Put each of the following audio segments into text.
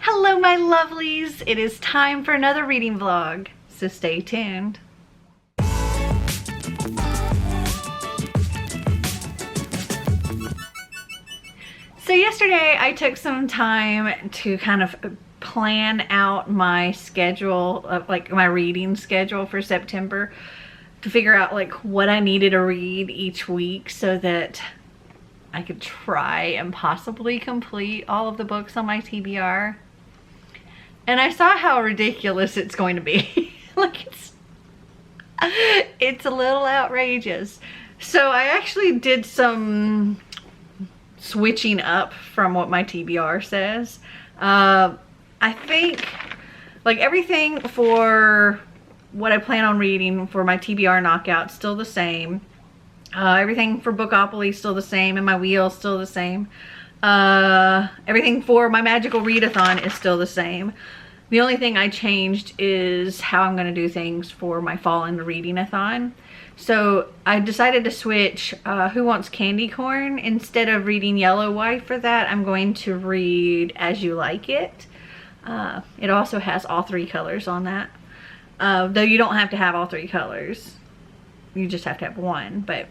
Hello my lovelies, it is time for another reading vlog, so stay tuned. So yesterday I took some time to kind of plan out my schedule, like my reading schedule for September, to figure out like what I needed to read each week so that I could try and possibly complete all of the books on my TBR. And I saw how ridiculous it's going to be. Like it's a little outrageous. So I actually did some switching up from what my TBR says. I think like everything for what I plan on reading for my TBR knockout still the same. Everything for Bookopoly still the same, and my wheel still the same. Everything for my Magical Readathon is still the same. The only thing I changed is how I'm going to do things for my Fall into Reading-a-thon. So I decided to switch Who Wants Candy Corn. Instead of reading Yellow Wife for that, I'm going to read As You Like It. It also has all three colors on that. Though you don't have to have all three colors. You just have to have one, but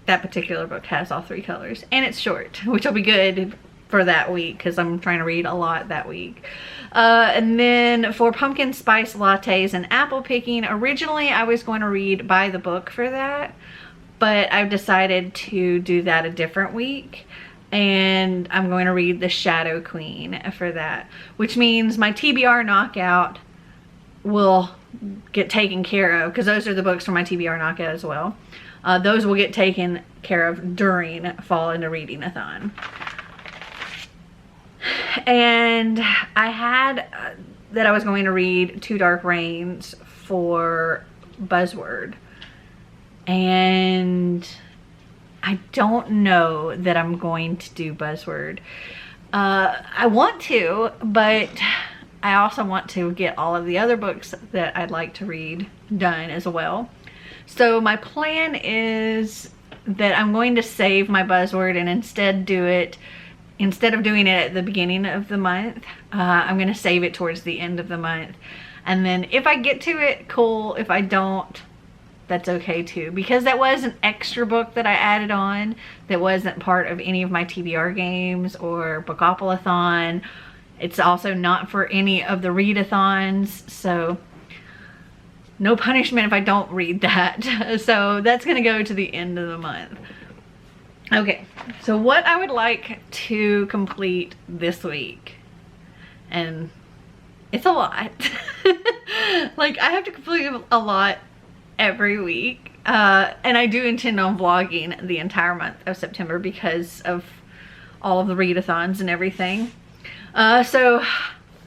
that particular book has all three colors, and it's short, which will be good for that week because I'm trying to read a lot that week. And then for Pumpkin Spice Lattes and Apple Picking, originally I was going to read By the Book for that, but I've decided to do that a different week, and I'm going to read The Shadow Queen for that, which means my TBR knockout will get taken care of, because those are the books for my TBR knockout as well. Those will get taken care of during Fall into Reading-a-thon. And I had that I was going to read Two Dark Reigns for Buzzword, and I don't know that I'm going to do Buzzword. I want to, but I also want to get all of the other books that I'd like to read done as well. So my plan is that I'm going to save my Buzzword and instead of doing it at the beginning of the month, I'm going to save it towards the end of the month. And then if I get to it, cool. If I don't, that's okay too. Because that was an extra book that I added on that wasn't part of any of my TBR games or Bookopolathon. It's also not for any of the readathons, so no punishment if I don't read that. So that's going to go to the end of the month. Okay, so what I would like to complete this week, and it's a lot. Like, I have to complete a lot every week, and I do intend on vlogging the entire month of September because of all of the readathons and everything. So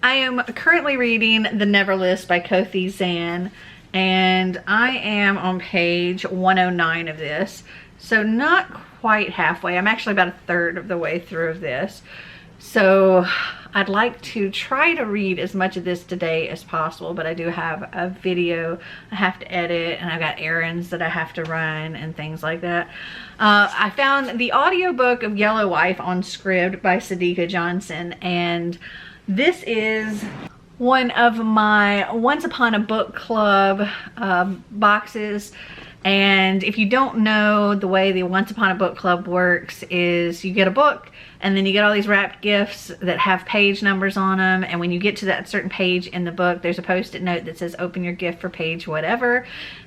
I am currently reading The Never List by Kothi Zan, and I am on page 109 of this, so not quite halfway. I'm actually about a third of the way through of this. So I'd like to try to read as much of this today as possible, but I do have a video I have to edit, and I've got errands that I have to run and things like that. I found the audiobook of Yellow Wife on Scribd by Sadika Johnson, and this is one of my Once Upon a Book Club boxes. And if you don't know, the way the Once Upon a Book Club works is you get a book and then you get all these wrapped gifts that have page numbers on them, and when you get to that certain page in the book, there's a post-it note that says open your gift for page whatever,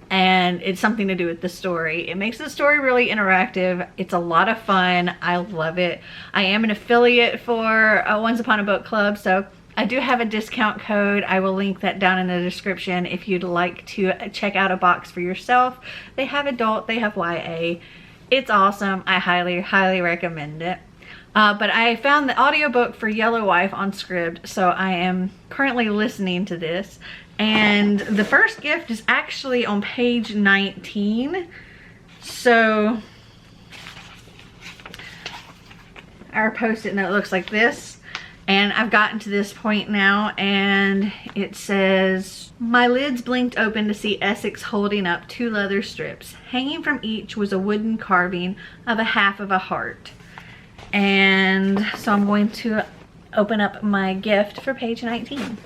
and it's something to do with the story. It makes the story really interactive. It's a lot of fun. I love it. I am an affiliate for Once Upon a Book Club, so I do have a discount code. I will link that down in the description if you'd like to check out a box for yourself. They have adult, they have YA. It's awesome. I highly recommend it. But I found the audiobook for Yellow Wife on Scribd, so I am currently listening to this. And the first gift is actually on page 19. So our post-it note looks like this. And I've gotten to this point now, and it says, my lids blinked open to see Essex holding up 2 leather strips. Hanging from each was a wooden carving of a half of a heart. And so I'm going to open up my gift for page 19.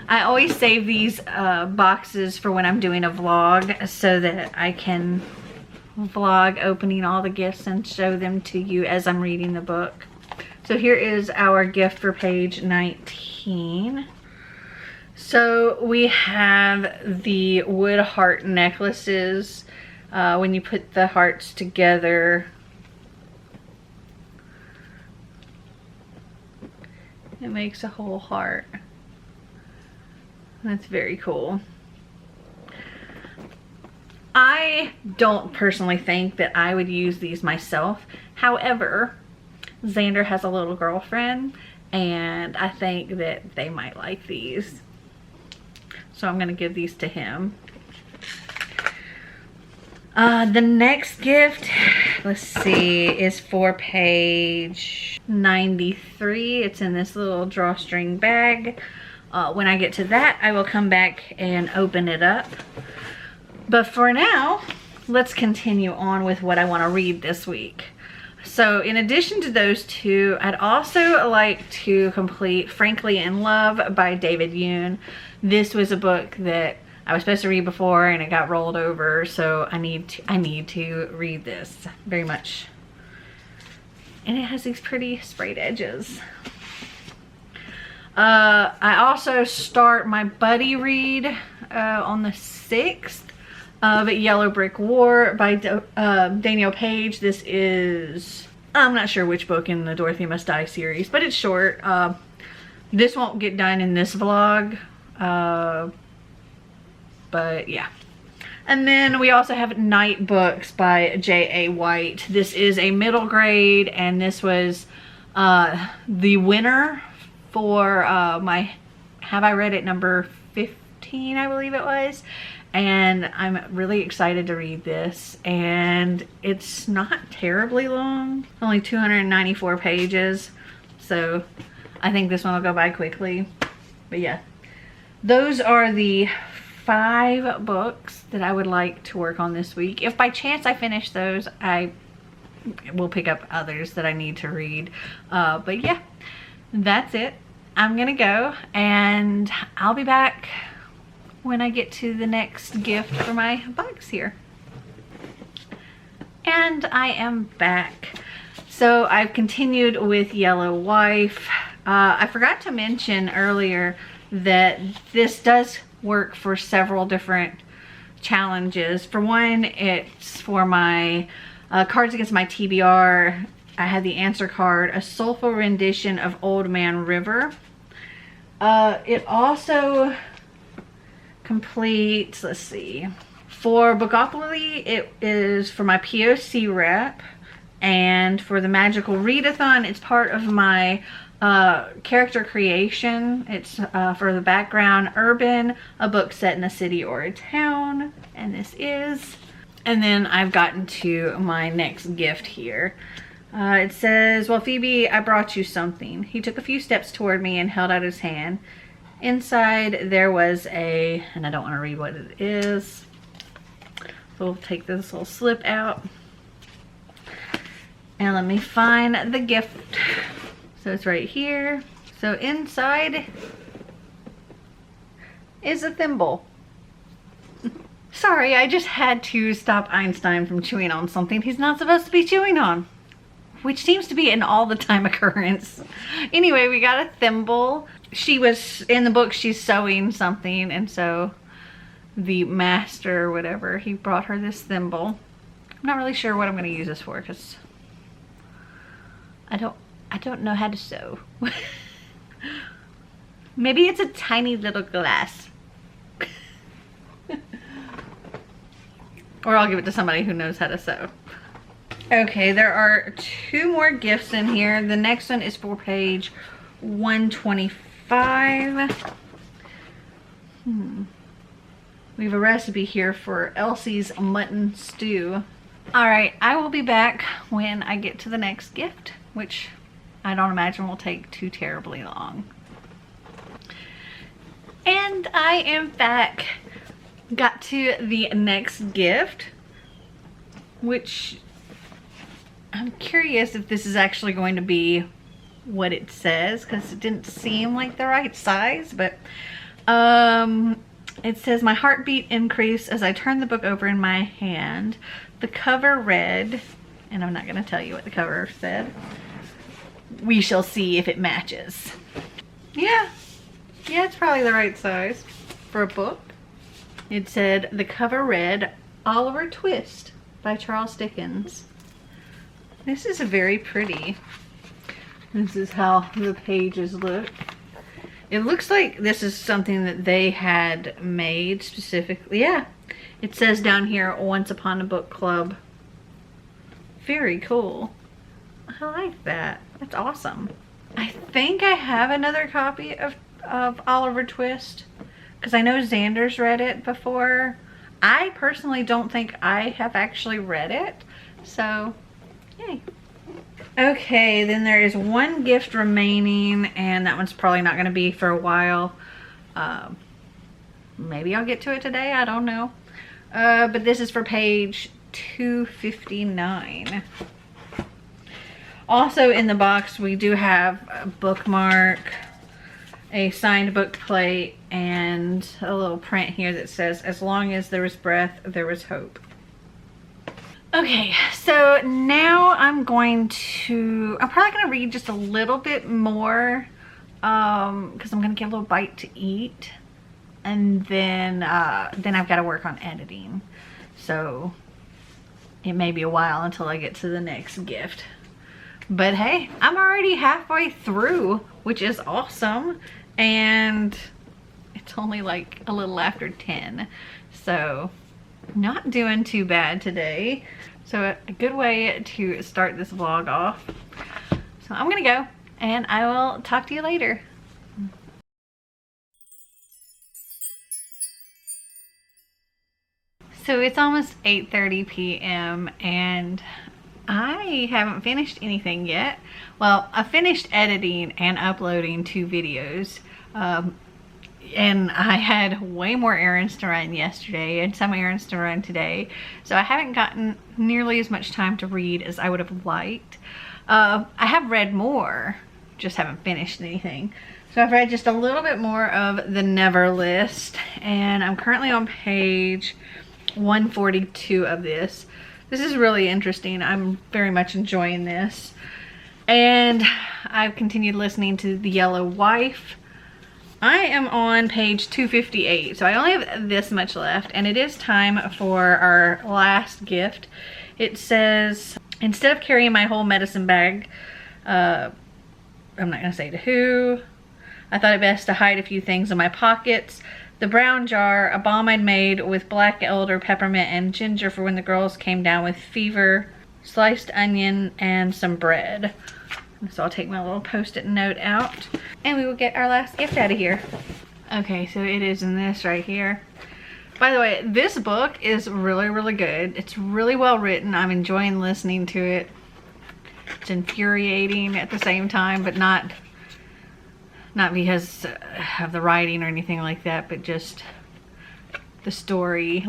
I always save these boxes for when I'm doing a vlog so that I can vlog opening all the gifts and show them to you as I'm reading the book. So here is our gift for page 19. So we have the wood heart necklaces. When you put the hearts together, it makes a whole heart. That's very cool. I don't personally think that I would use these myself. However, Xander has a little girlfriend and I think that they might like these. So I'm gonna give these to him. The next gift, let's see, is for page 93. It's in this little drawstring bag. When I get to that, I will come back and open it up. But for now, let's continue on with what I want to read this week. So in addition to those two, I'd also like to complete Frankly in Love by David Yoon. This was a book that I was supposed to read before and it got rolled over, so I need to read this very much. And it has these pretty sprayed edges. I also start my buddy read on the 6th of Yellow Brick War by Danielle Page. This is, I'm not sure which book in the Dorothy Must Die series, but it's short. This won't get done in this vlog. But yeah. And then we also have Nightbooks by J.A. White. This is a middle grade, and this was the winner for my Have I Read It number 15, I believe it was. And I'm really excited to read this. And it's not terribly long, only 294 pages. So I think this one will go by quickly. But yeah, those are the 5 books that I would like to work on this week. If by chance I finish those, I will pick up others that I need to read. But yeah, that's it. I'm gonna go and I'll be back when I get to the next gift for my box here. And I am back. So I've continued with Yellow Wife. I forgot to mention earlier that this does work for several different challenges. For one, it's for my Cards Against My TBR. I had the answer card, A Soulful Rendition of Old Man River. It also completes, let's see, for Bookopolathon, it is for my POC rep, and for the Magical Readathon, it's part of my character creation. It's for the background urban, a book set in a city or a town, and this is. And then I've gotten to my next gift here. It says, well, Phoebe, I brought you something. He took a few steps toward me and held out his hand. Inside there was a, and I don't want to read what it is. So we'll take this little slip out. And let me find the gift. So it's right here. So inside is a thimble. Sorry, I just had to stop Einstein from chewing on something he's not supposed to be chewing on, which seems to be an all the time occurrence. Anyway, we got a thimble. She was, in the book, she's sewing something, and so the master or whatever, he brought her this thimble. I'm not really sure what I'm gonna use this for, because I don't know how to sew. Maybe it's a tiny little glass. Or I'll give it to somebody who knows how to sew. Okay, there are 2 more gifts in here. The next one is for page 125. We have a recipe here for Elsie's mutton stew. Alright, I will be back when I get to the next gift, which I don't imagine will take too terribly long. And I am back. Got to the next gift, which I'm curious if this is actually going to be what it says because it didn't seem like the right size, but it says, my heartbeat increased as I turned the book over in my hand. The cover read, and I'm not going to tell you what the cover said. We shall see if it matches. Yeah, it's probably the right size for a book. It said, the cover read, Oliver Twist by Charles Dickens. This is very pretty. This is how the pages look. It looks like this is something that they had made specifically. Yeah, it says down here, Once Upon a Book Club. Very cool. I like that. That's awesome. I think I have another copy of Oliver Twist because I know Xander's read it before. I personally don't think I have actually read it, so yay. Okay, then there is one gift remaining, and that one's probably not going to be for a while. Maybe I'll get to it today, I don't know. But this is for page 259. Also in the box, we do have a bookmark, a signed book plate, and a little print here that says, as long as there was breath, there was hope. Okay, so now I'm probably going to read just a little bit more because I'm going to get a little bite to eat, and then I've got to work on editing. So it may be a while until I get to the next gift. But hey, I'm already halfway through, which is awesome. And it's only like a little after 10. So not doing too bad today. So a good way to start this vlog off. So I'm gonna go and I will talk to you later. So it's almost 8:30 p.m. and I haven't finished anything yet. Well, I finished editing and uploading 2 videos. And I had way more errands to run yesterday and some errands to run today. So I haven't gotten nearly as much time to read as I would have liked. I have read more, just haven't finished anything. So I've read just a little bit more of the Never list, and I'm currently on page 142 of this. This is really interesting. I'm very much enjoying this. And I've continued listening to The Yellow Wife. I am on page 258, so I only have this much left, and it is time for our last gift. It says, instead of carrying my whole medicine bag, I'm not going to say to who, I thought it best to hide a few things in my pockets. The brown jar, a balm I'd made with black elder, peppermint, and ginger for when the girls came down with fever, sliced onion, and some bread. So I'll take my little post-it note out and we will get our last gift out of here. Okay, so it is in this right here. By the way, this book is really, really good. It's really well written. I'm enjoying listening to it. It's infuriating at the same time, but not because of the writing or anything like that, but just the story.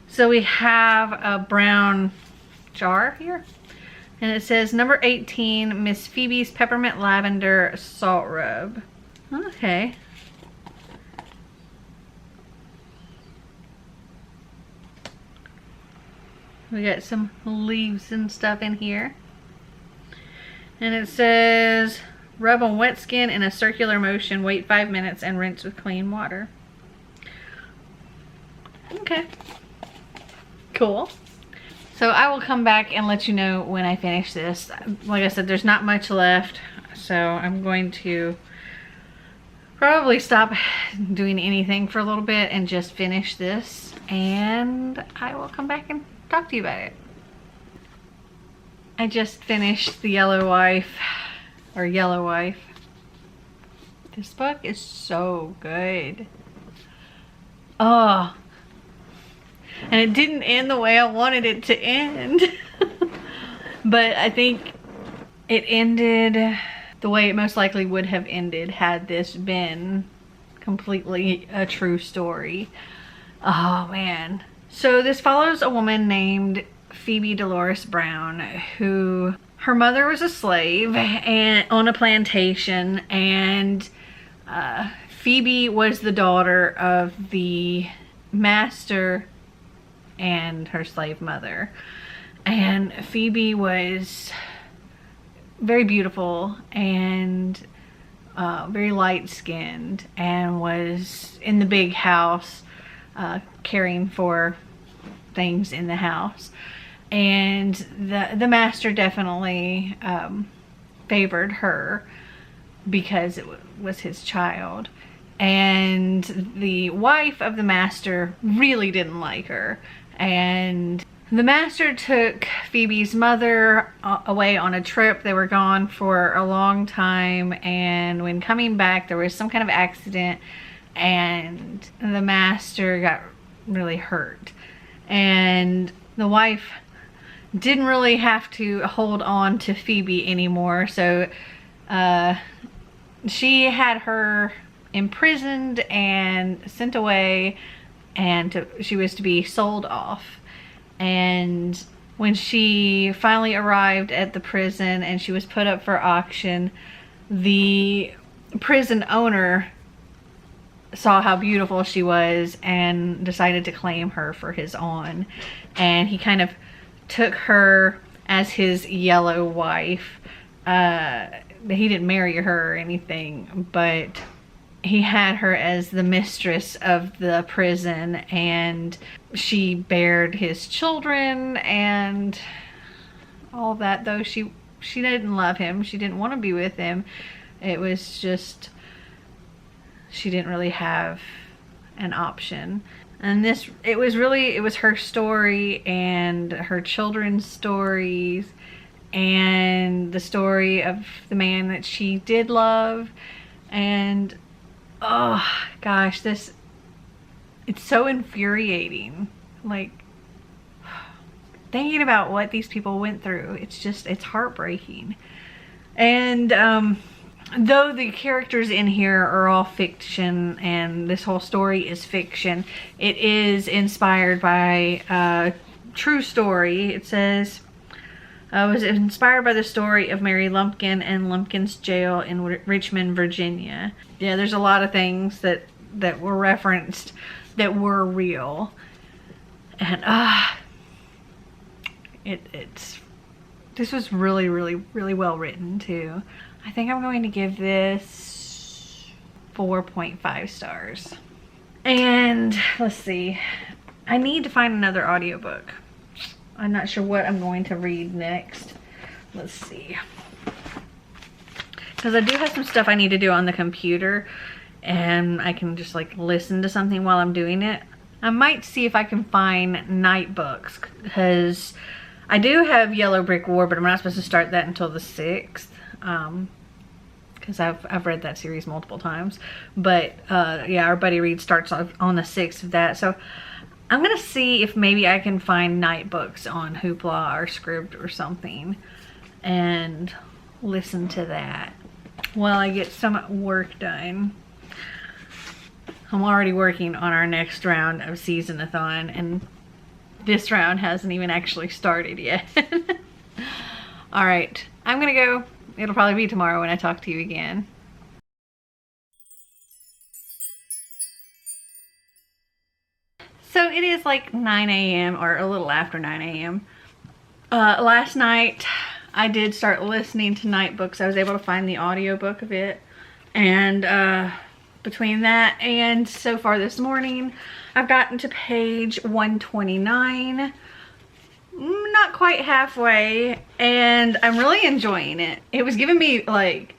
So we have a brown jar here, and it says number 18, Miss Phoebe's Peppermint Lavender Salt Rub. Okay. We got some leaves and stuff in here. And it says, rub on wet skin in a circular motion, wait 5 minutes, and rinse with clean water. Okay. Cool. So I will come back and let you know when I finish this. Like I said, there's not much left, so I'm going to probably stop doing anything for a little bit and just finish this, and I will come back and talk to you about it. I just finished The Yellow Wife, or Yellow Wife. This book is so good. Oh, and it didn't end the way I wanted it to end. But I think it ended the way it most likely would have ended had this been completely a true story. Oh man. So this follows a woman named Phoebe Dolores Brown, who her mother was a slave and on a plantation, and Phoebe was the daughter of the master and her slave mother. And Phoebe was very beautiful and very light-skinned, and was in the big house caring for things in the house. And the master definitely favored her because it was his child. And the wife of the master really didn't like her. And the master took Phoebe's mother away on a trip. They were gone for a long time, and when coming back there was some kind of accident and the master got really hurt. And the wife didn't really have to hold on to Phoebe anymore, so she had her imprisoned and sent away, and she was to be sold off. And when she finally arrived at the prison and she was put up for auction, the prison owner saw how beautiful she was and decided to claim her for his own. And he kind of took her as his yellow wife. He didn't marry her or anything, but he had her as the mistress of the prison, and she bared his children and all that. Though she didn't love him, she didn't want to be with him. It was just, she didn't really have an option. And it was her story and her children's stories and the story of the man that she did love. And oh gosh, it's so infuriating. Like, thinking about what these people went through, it's heartbreaking. And though the characters in here are all fiction and this whole story is fiction, it is inspired by a true story. It says, was inspired by the story of Mary Lumpkin and Lumpkin's jail in Richmond, Virginia. Yeah, there's a lot of things that were referenced that were real. And this was really, really, really well written too. I think I'm going to give this 4.5 stars. And let's see, I need to find another audiobook. I'm not sure what I'm going to read next. Let's see. Because I do have some stuff I need to do on the computer, and I can just like listen to something while I'm doing it. I might see if I can find Nightbooks, because I do have Yellow Brick War, but I'm not supposed to start that until the 6th. Because I've read that series multiple times. But yeah, our buddy Reed starts on the 6th of that. So I'm gonna see if maybe I can find Nightbooks on Hoopla or Scribd or something and listen to that while I get some work done. I'm already working on our next round of Season-a-thon, and this round hasn't even actually started yet. All right, I'm gonna go. It'll probably be tomorrow when I talk to you again. So it is like 9 a.m. or a little after 9 a.m. Last night I did start listening to Nightbooks. I was able to find the audiobook of it, and between that and so far this morning, I've gotten to page 129. Not quite halfway, and I'm really enjoying it. It was giving me like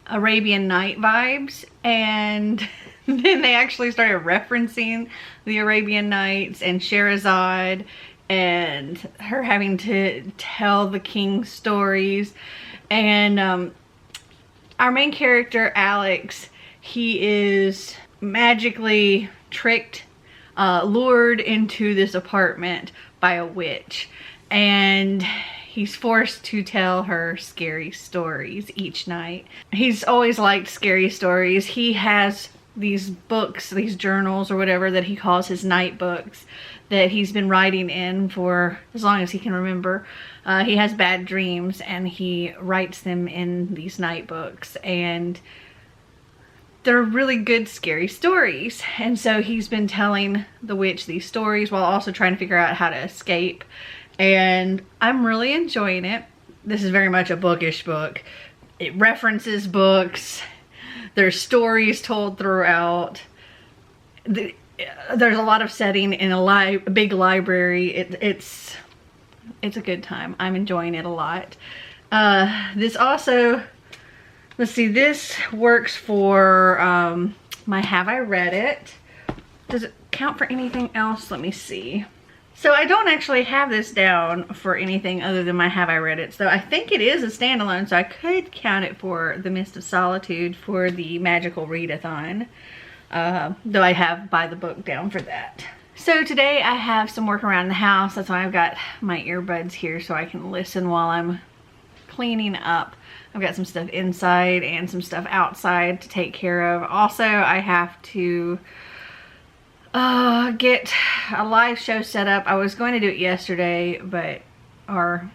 Arabian Night vibes, and then they actually started referencing the Arabian Nights and Sherazade and her having to tell the king's stories. And our main character, Alex, he is magically tricked, lured into this apartment by a witch, and he's forced to tell her scary stories each night. He's always liked scary stories. He has these books, these journals or whatever that he calls his Nightbooks, that he's been writing in for as long as he can remember. He has bad dreams and he writes them in these Nightbooks, and they're really good scary stories. And so he's been telling the witch these stories while also trying to figure out how to escape, and I'm really enjoying it. This is very much a bookish book. It references books. There's stories told throughout. There's a lot of setting in a big library. It's a good time. I'm enjoying it a lot. This also, let's see, this works for my Have I Read It. Does it count for anything else? Let me see. So I don't actually have this down for anything other than my Have I Read It. So I think it is a standalone, so I could count it for The Mist of Solitude for the Magical Readathon. Though I have Buy the Book down for that. So today I have some work around the house. That's why I've got my earbuds here so I can listen while I'm cleaning up. I've got some stuff inside and some stuff outside to take care of. Also, I have to get a live show set up. I was going to do it yesterday, or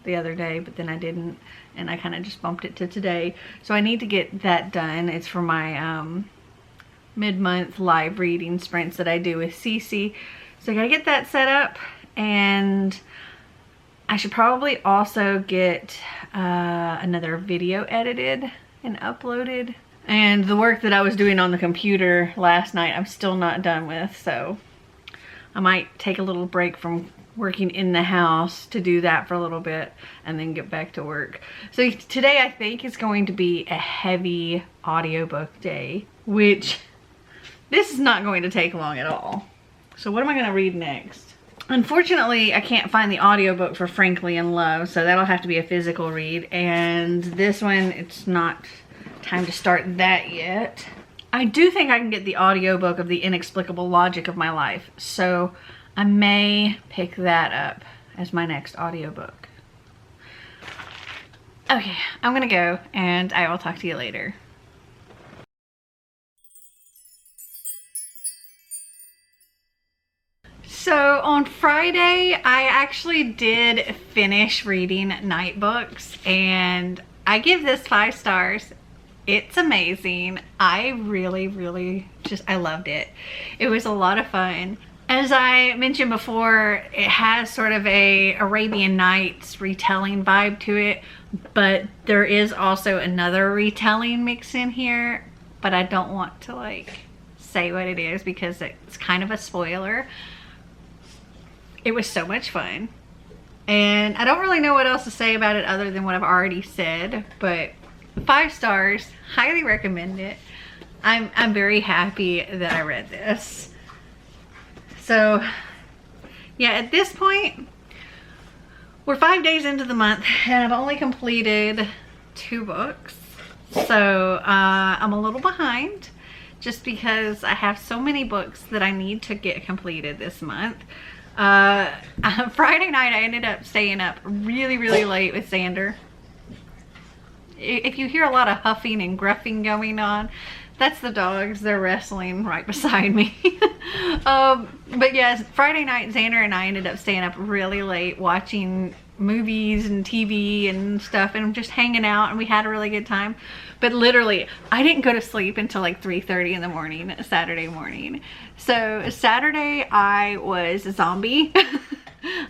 the other day, but then I didn't, and I kind of just bumped it to today. So I need to get that done. It's for my mid-month live reading sprints that I do with Cece. So I gotta get that set up, and I should probably also get another video edited and uploaded. And the work that I was doing on the computer last night, I'm still not done with, so I might take a little break from working in the house to do that for a little bit and then get back to work. So today I think is going to be a heavy audiobook day, which this is not going to take long at all. So what am I going to read next? Unfortunately, I can't find the audiobook for Frankly in Love, so that'll have to be a physical read. And this one, it's not time to start that yet. I do think I can get the audiobook of The Inexplicable Logic of My Life, so I may pick that up as my next audiobook. Okay, I'm gonna go, and I will talk to you later. So on Friday, I actually did finish reading Nightbooks, and I give this 5 stars. It's amazing. I really I loved it. It was a lot of fun. As I mentioned before, it has sort of a Arabian Nights retelling vibe to it, but there is also another retelling mixed in here, but I don't want to like say what it is because it's kind of a spoiler. It was so much fun, and I don't really know what else to say about it other than what I've already said, but 5 stars, highly recommend it. I'm very happy that I read this. So yeah, at this point, we're 5 days into the month and I've only completed 2 books. So I'm a little behind just because I have so many books that I need to get completed this month. Friday night I ended up staying up really late with Xander. If you hear a lot of huffing and gruffing going on, that's the dogs. They're wrestling right beside me. But yes, Friday night Xander and I ended up staying up really late watching movies and TV and stuff and just hanging out, and we had a really good time. But literally, I didn't go to sleep until like 3:30 in the morning, Saturday morning. So Saturday I was a zombie.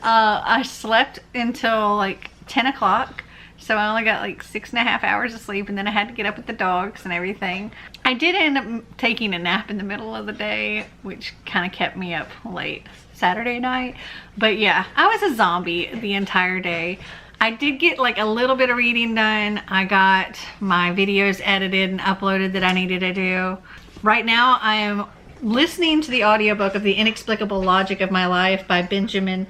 I slept until like 10 o'clock. So I only got like 6.5 hours of sleep, and then I had to get up with the dogs and everything. I did end up taking a nap in the middle of the day, which kind of kept me up late Saturday night. But yeah, I was a zombie the entire day. I did get like a little bit of reading done. I got my videos edited and uploaded that I needed to do. Right now I am listening to the audiobook of The Inexplicable Logic of My Life by Benjamin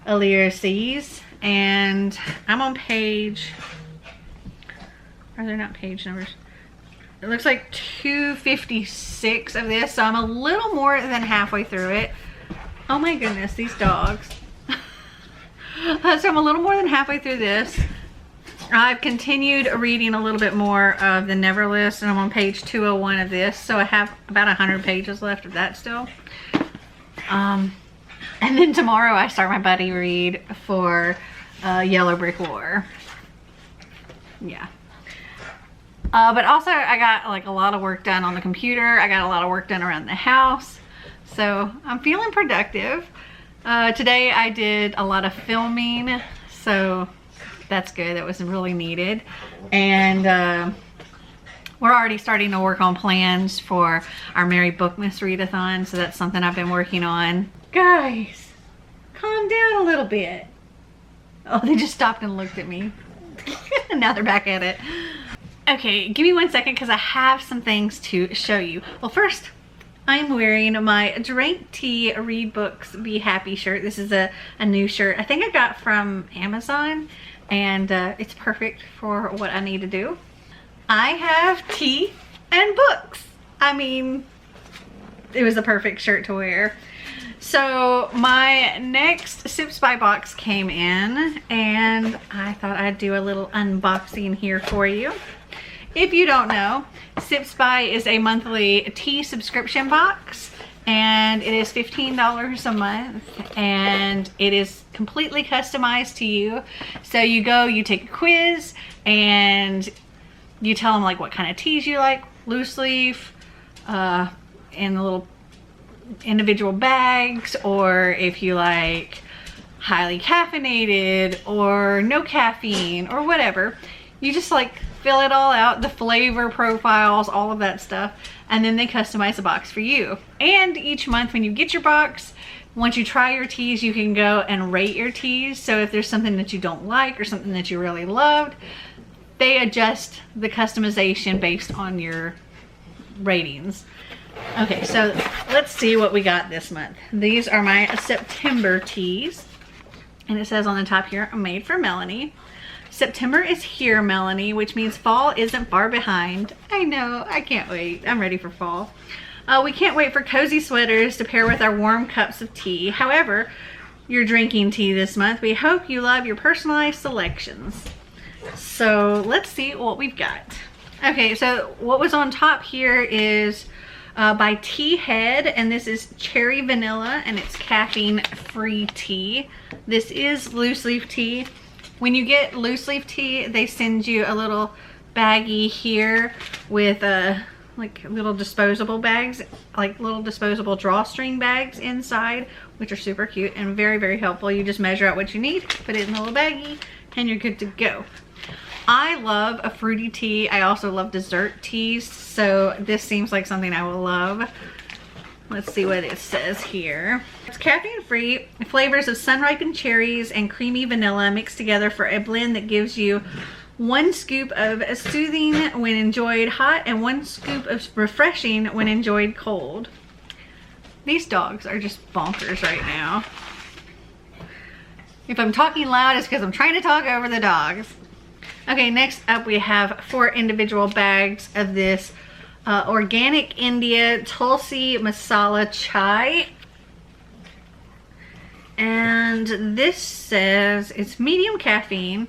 Eliasese. And I'm on page, are there not page numbers? It looks like 256 of this, so I'm a little more than halfway through it. Oh my goodness, these dogs. So I'm a little more than halfway through this. I've continued reading a little bit more of the Never List, and I'm on page 201 of this, so I have about 100 pages left of that still. And then tomorrow I start my buddy read for Yellow Brick War. Yeah. But also I got like a lot of work done on the computer. I got a lot of work done around the house. So I'm feeling productive. Today I did a lot of filming, so that's good. That was really needed. And we're already starting to work on plans for our Merry Bookmas Readathon, so that's something I've been working on. Guys, calm down a little bit. Oh, they just stopped and looked at me. And now they're back at it. Okay, give me 1 second because I have some things to show you. Well, first, I'm wearing my Drink Tea Read Books Be Happy shirt. This is a new shirt I think I got from Amazon, and it's perfect for what I need to do. I have tea and books. I mean, it was a perfect shirt to wear. So my next Sipsby box came in, and I thought I'd do a little unboxing here for you. If you don't know, Sipsby is a monthly tea subscription box, and it is $15 a month, and it is completely customized to you. So you go, you take a quiz, and you tell them like what kind of teas you like, loose leaf, in the little individual bags, or if you like highly caffeinated or no caffeine or whatever. You just like fill it all out, the flavor profiles, all of that stuff, and then they customize the box for you. And each month when you get your box, once you try your teas, you can go and rate your teas. So if there's something that you don't like or something that you really loved, they adjust the customization based on your ratings. Okay, so let's see what we got this month. These are my September teas, and it says on the top here, made for Melanie. September is here, Melanie, which means fall isn't far behind. I know, I can't wait. I'm ready for fall. We can't wait for cozy sweaters to pair with our warm cups of tea. However, you're drinking tea this month. We hope you love your personalized selections. So let's see what we've got. Okay, so what was on top here is by Tea Head, and this is cherry vanilla, and it's caffeine-free tea. This is loose leaf tea. When you get loose leaf tea, they send you a little baggie here with like little disposable bags, like little disposable drawstring bags inside, which are super cute and very, very helpful. You just measure out what you need, put it in the little baggie, and you're good to go. I love a fruity tea. I also love dessert teas, so this seems like something I will love. Let's see what it says here. It's caffeine-free, flavors of sun-ripened cherries and creamy vanilla mixed together for a blend that gives you 1 scoop of soothing when enjoyed hot and 1 scoop of refreshing when enjoyed cold. These dogs are just bonkers right now. If I'm talking loud, it's because I'm trying to talk over the dogs. Okay, next up we have 4 individual bags of this Organic India Tulsi Masala Chai. And this says it's medium caffeine,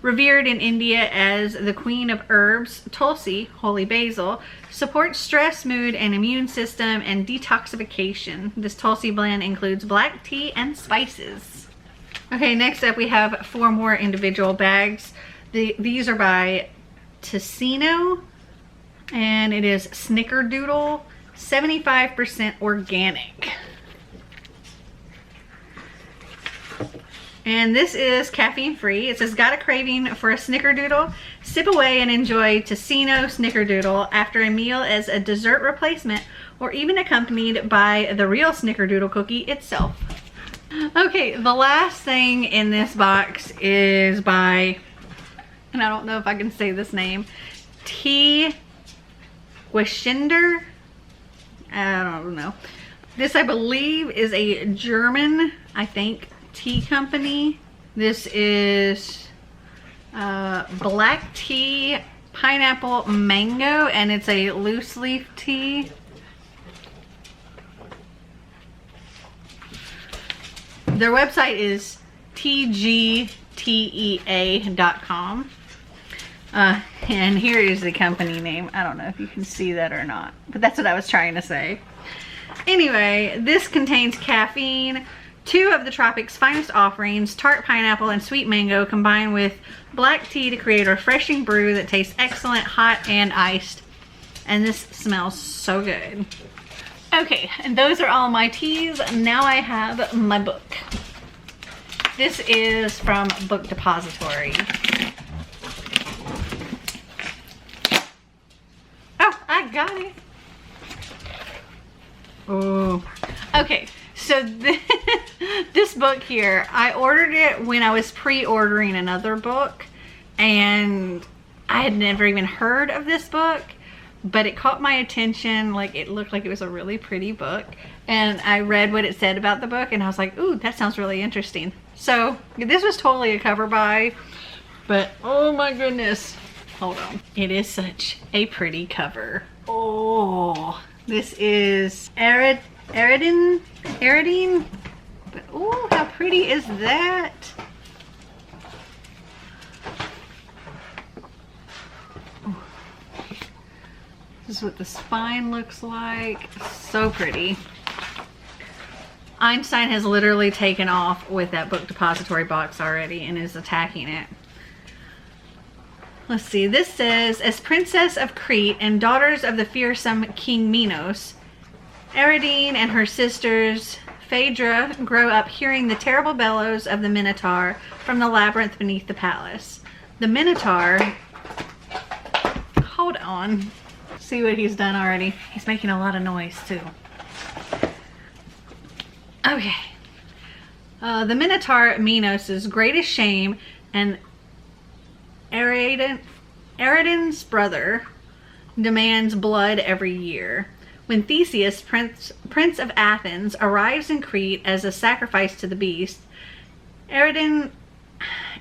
revered in India as the queen of herbs. Tulsi, holy basil, supports stress, mood, and immune system and detoxification. This Tulsi blend includes black tea and spices. Okay, next up we have 4 more individual bags. These are by Ticino, and it is Snickerdoodle, 75% organic. And this is caffeine free. It says, got a craving for a Snickerdoodle? Sip away and enjoy Ticino Snickerdoodle after a meal as a dessert replacement, or even accompanied by the real Snickerdoodle cookie itself. Okay, the last thing in this box is by, and I don't know if I can say this name, T. Washinder. I don't know. This, I believe, is a German, I think, tea company. This is black tea, pineapple, mango, and it's a loose leaf tea. Their website is tgtea.com. And here is the company name. I don't know if you can see that or not, but that's what I was trying to say. Anyway, this contains caffeine, 2 of the tropics' finest offerings, tart pineapple and sweet mango, combined with black tea to create a refreshing brew that tastes excellent, hot and iced. And this smells so good. Okay, and those are all my teas. Now I have my book. This is from Book Depository. Oh, I got it. Oh, okay. So this book here, I ordered it when I was pre-ordering another book, and I had never even heard of this book, but it caught my attention. Like, it looked like it was a really pretty book, and I read what it said about the book, and I was like, ooh, that sounds really interesting. So this was totally a cover buy, but oh my goodness, hold on. It is such a pretty cover. Oh, this is Aridine, but oh, how pretty is that? Oh. This is what the spine looks like. So pretty. Einstein has literally taken off with that Book Depository box already and is attacking it. Let's see, this says, as princess of Crete and daughters of the fearsome King Minos, Aridine and her sisters Phaedra grow up hearing the terrible bellows of the Minotaur from the labyrinth beneath the palace. The Minotaur, hold on, see what he's done already. He's making a lot of noise too. Okay. The Minotaur, Minos' greatest shame, and Aridine's brother, demands blood every year. When Theseus, Prince of Athens, arrives in Crete as a sacrifice to the beast, Aridine,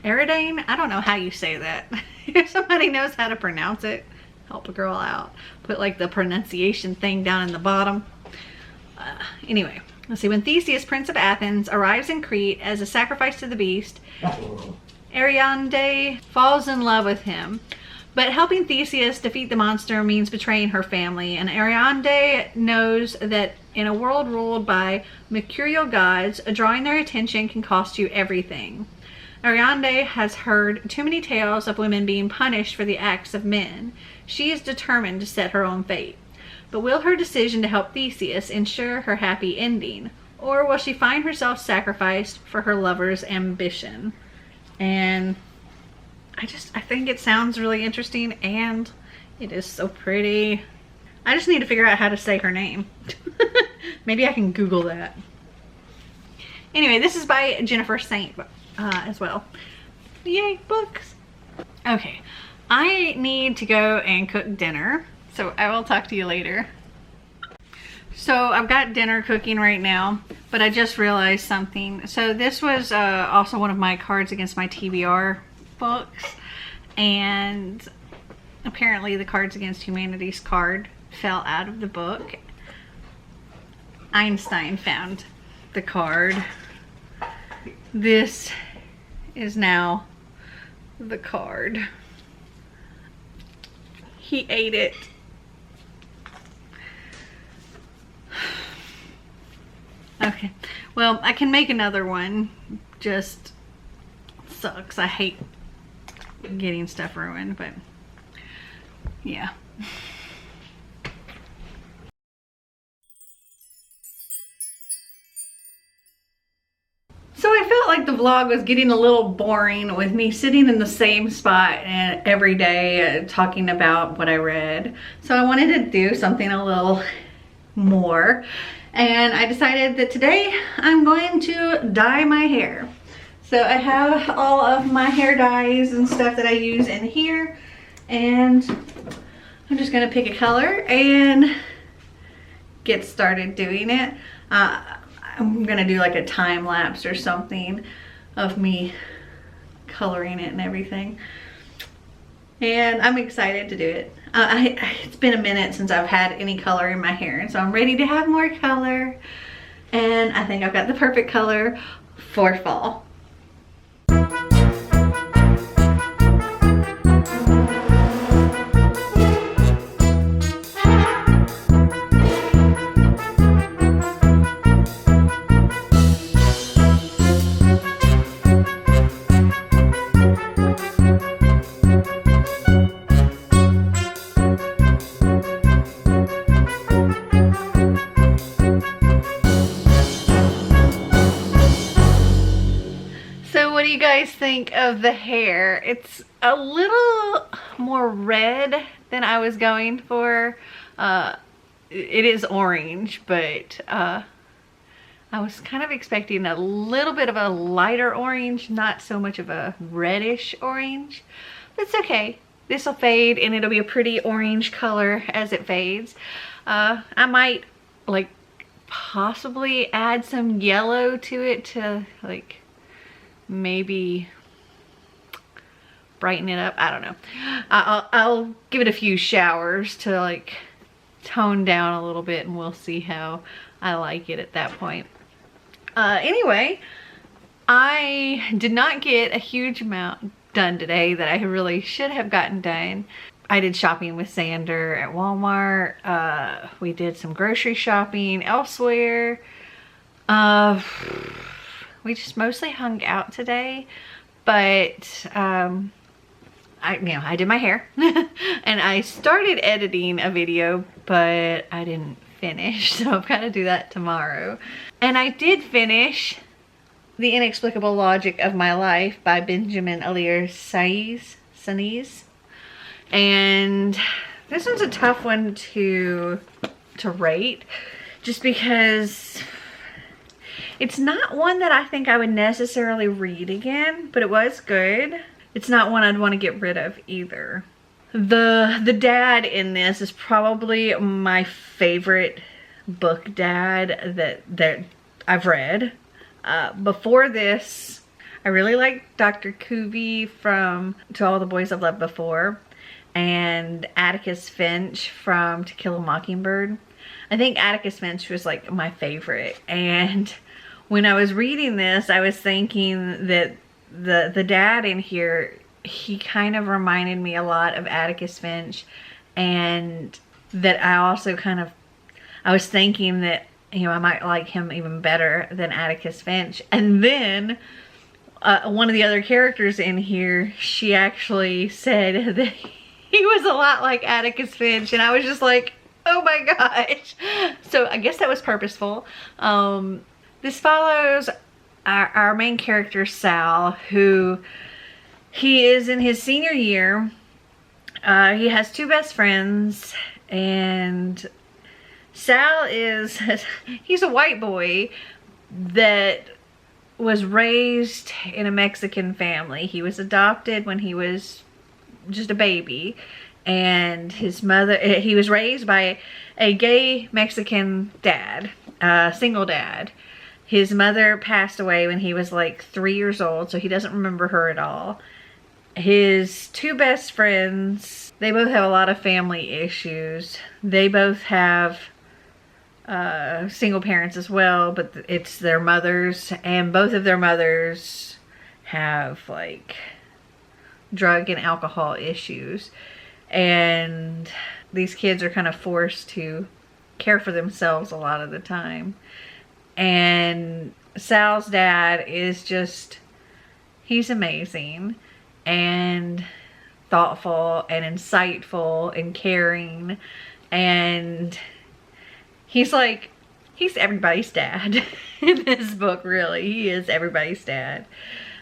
I don't know how you say that. If somebody knows how to pronounce it, help a girl out. Put like the pronunciation thing down in the bottom. Anyway. Let's see, when Theseus, Prince of Athens, arrives in Crete as a sacrifice to the beast, Ariadne falls in love with him. But helping Theseus defeat the monster means betraying her family, and Ariadne knows that in a world ruled by mercurial gods, drawing their attention can cost you everything. Ariadne has heard too many tales of women being punished for the acts of men. She is determined to set her own fate. But will her decision to help Theseus ensure her happy ending? Or will she find herself sacrificed for her lover's ambition? And I think it sounds really interesting, and it is so pretty. I just need to figure out how to say her name. Maybe I can Google that. Anyway, this is by Jennifer Saint as well. Yay, books. Okay, I need to go and cook dinner. So I will talk to you later. So I've got dinner cooking right now, but I just realized something. So this was also one of my Cards Against My TBR books, and apparently the Cards Against Humanity's card fell out of the book. Einstein found the card. This is now the card. He ate it. Okay, well, I can make another one. Just sucks. I hate getting stuff ruined, but yeah. So I felt like the vlog was getting a little boring with me sitting in the same spot every day talking about what I read. So I wanted to do something a little more. And I decided that today I'm going to dye my hair. So I have all of my hair dyes and stuff that I use in here. And I'm just going to pick a color and get started doing it. I'm going to do like a time lapse or something of me coloring it and everything. And I'm excited to do it. It's been a minute since I've had any color in my hair, and so I'm ready to have more color. And I think I've got the perfect color for fall. think of the hair? It's a little more red than I was going for. It is orange, but I was kind of expecting a little bit of a lighter orange, not so much of a reddish orange. That's okay. This will fade and it'll be a pretty orange color as it fades. I might like possibly add some yellow to it to like maybe brighten it up. I don't know. I'll give it a few showers to like tone down a little bit, and we'll see how I like it at that point. Anyway, I did not get a huge amount done today that I really should have gotten done. I did shopping with Xander at Walmart. We did some grocery shopping elsewhere. We just mostly hung out today, but I did my hair and I started editing a video, but I didn't finish, so I've got to do that tomorrow. And I did finish The Inexplicable Logic of My Life by Benjamin Alir Saiz. And this one's a tough one to rate, just because it's not one that I think I would necessarily read again, but it was good. It's not one I'd want to get rid of either. The dad in this is probably my favorite book dad that I've read. Before this, I really liked Dr. Huckeby from To All the Boys I've Loved Before, and Atticus Finch from To Kill a Mockingbird. I think Atticus Finch was like my favorite, and when I was reading this, I was thinking that the dad in here, he kind of reminded me a lot of Atticus Finch, and that I was thinking that, you know, I might like him even better than Atticus Finch. And then one of the other characters in here, she actually said that he was a lot like Atticus Finch, and I was just like, oh my gosh. So I guess that was purposeful. This follows our main character, Sal, who he is in his senior year. He has two best friends, and Sal he's a white boy that was raised in a Mexican family. He was adopted when he was just a baby, and his mother, he was raised by a gay Mexican dad, single dad. His mother passed away when he was like 3 years old, so he doesn't remember her at all. His two best friends, they both have a lot of family issues. They both have single parents as well, but it's their mothers, and both of their mothers have like drug and alcohol issues, and these kids are kind of forced to care for themselves a lot of the time. And Sal's dad is just, he's amazing and thoughtful and insightful and caring, and he's everybody's dad in this book, really. He is everybody's dad.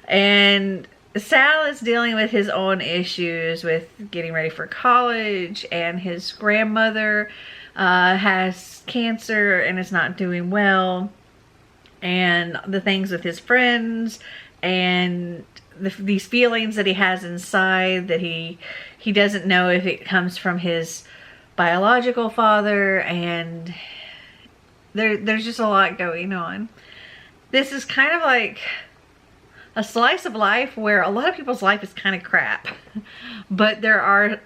And Sal is dealing with his own issues with getting ready for college, and his grandmother has cancer and is not doing well, and the things with his friends, and these feelings that he has inside that he doesn't know if it comes from his biological father, and there's just a lot going on. This is kind of like a slice of life where a lot of people's life is kind of crap, but there are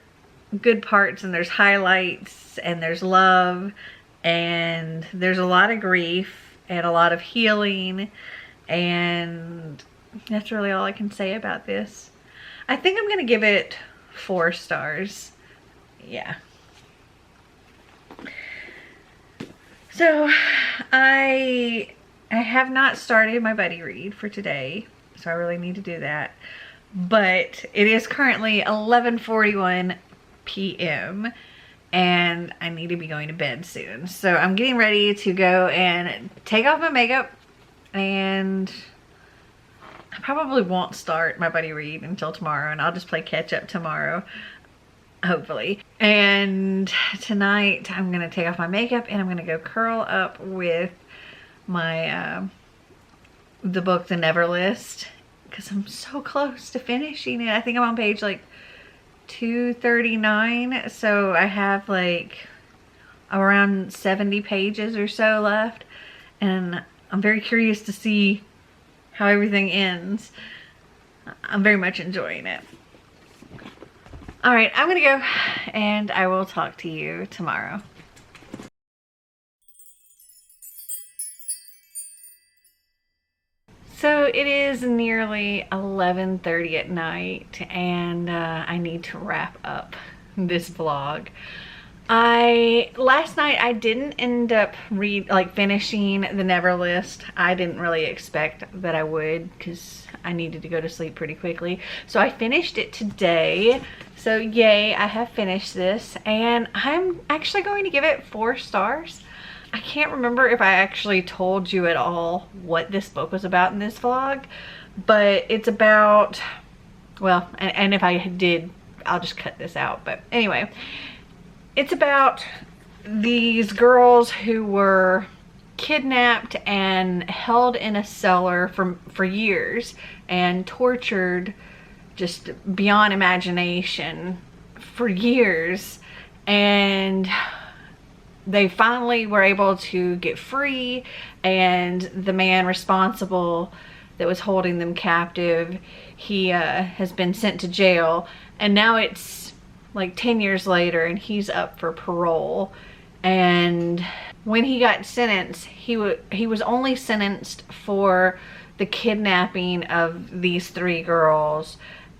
good parts, and there's highlights, and there's love, and there's a lot of grief and a lot of healing, and that's really all I can say about this. I think I'm gonna give it 4 stars. Yeah. So I have not started my buddy read for today, so I really need to do that. But it is currently 11:41 p.m. and I need to be going to bed soon. So I'm getting ready to go and take off my makeup and I probably won't start my buddy read until tomorrow, and I'll just play catch up tomorrow, hopefully. And tonight I'm gonna take off my makeup and I'm gonna go curl up with my the book The Never List, because I'm so close to finishing it. I think I'm on page like 239, so I have like around 70 pages or so left, and I'm very curious to see how everything ends. I'm very much enjoying it. All right, I'm gonna go and I will talk to you tomorrow. So it is nearly 11:30 at night, and I need to wrap up this vlog. Last night I didn't end up finishing The Never List. I didn't really expect that I would, because I needed to go to sleep pretty quickly. So I finished it today. So yay, I have finished this, and I'm actually going to give it 4 stars. I can't remember if I actually told you at all what this book was about in this vlog, but it's about, well, and if I did, I'll just cut this out. But anyway, it's about these girls who were kidnapped and held in a cellar for years and tortured just beyond imagination for years, and they finally were able to get free, and the man responsible that was holding them captive, he has been sent to jail, and now it's like 10 years later and he's up for parole. And when he got sentenced, he was only sentenced for the kidnapping of these 3 girls,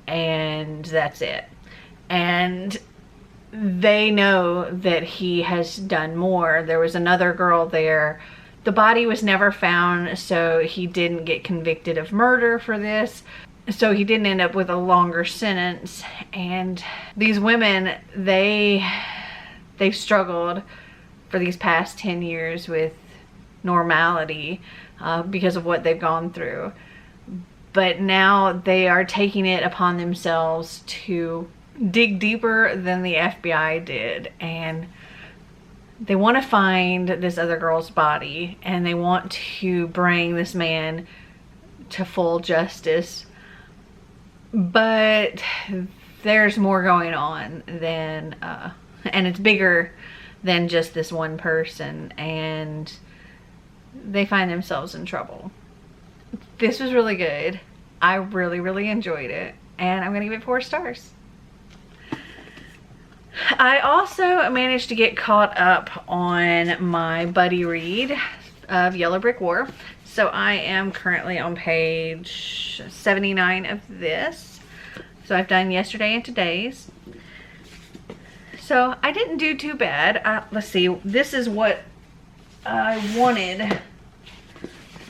and that's it. And they know that he has done more. There was another girl there. The body was never found, so he didn't get convicted of murder for this. So he didn't end up with a longer sentence. And these women, they've struggled for these past 10 years with normality because of what they've gone through. But now they are taking it upon themselves to dig deeper than the FBI did, and they want to find this other girl's body, and they want to bring this man to full justice. But there's more going on than and it's bigger than just this one person, and they find themselves in trouble. This was really good. I really enjoyed it, and I'm gonna give it 4 stars. I also managed to get caught up on my buddy read of Yellow Brick War. So I am currently on page 79 of this. So I've done yesterday and today's. So I didn't do too bad. Let's see, this is what I wanted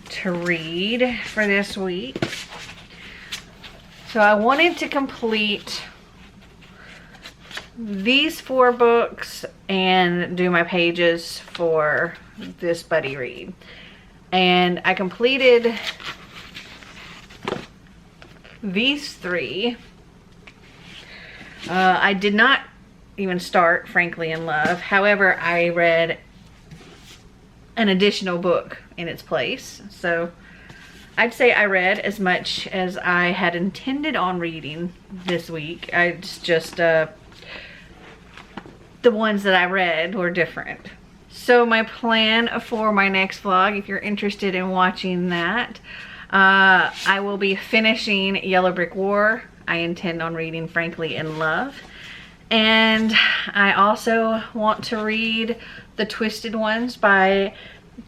to read for this week. So I wanted to complete these 4 books and do my pages for this buddy read. And I completed these 3. I did not even start Frankly in Love. However, I read an additional book in its place. So I'd say I read as much as I had intended on reading this week. It's just the ones that I read were different. So my plan for my next vlog, if you're interested in watching that, I will be finishing Yellow Brick War. I intend on reading Frankly in Love. And I also want to read The Twisted Ones by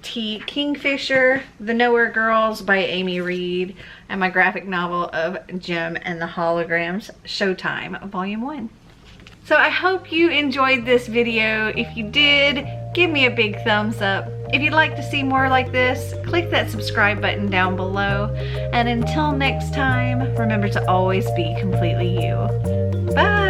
T. Kingfisher, The Nowhere Girls by Amy Reed, and my graphic novel of Jem and the Holograms, Showtime, Volume 1. So I hope you enjoyed this video. If you did, give me a big thumbs up. If you'd like to see more like this, click that subscribe button down below. And until next time, remember to always be completely you. Bye!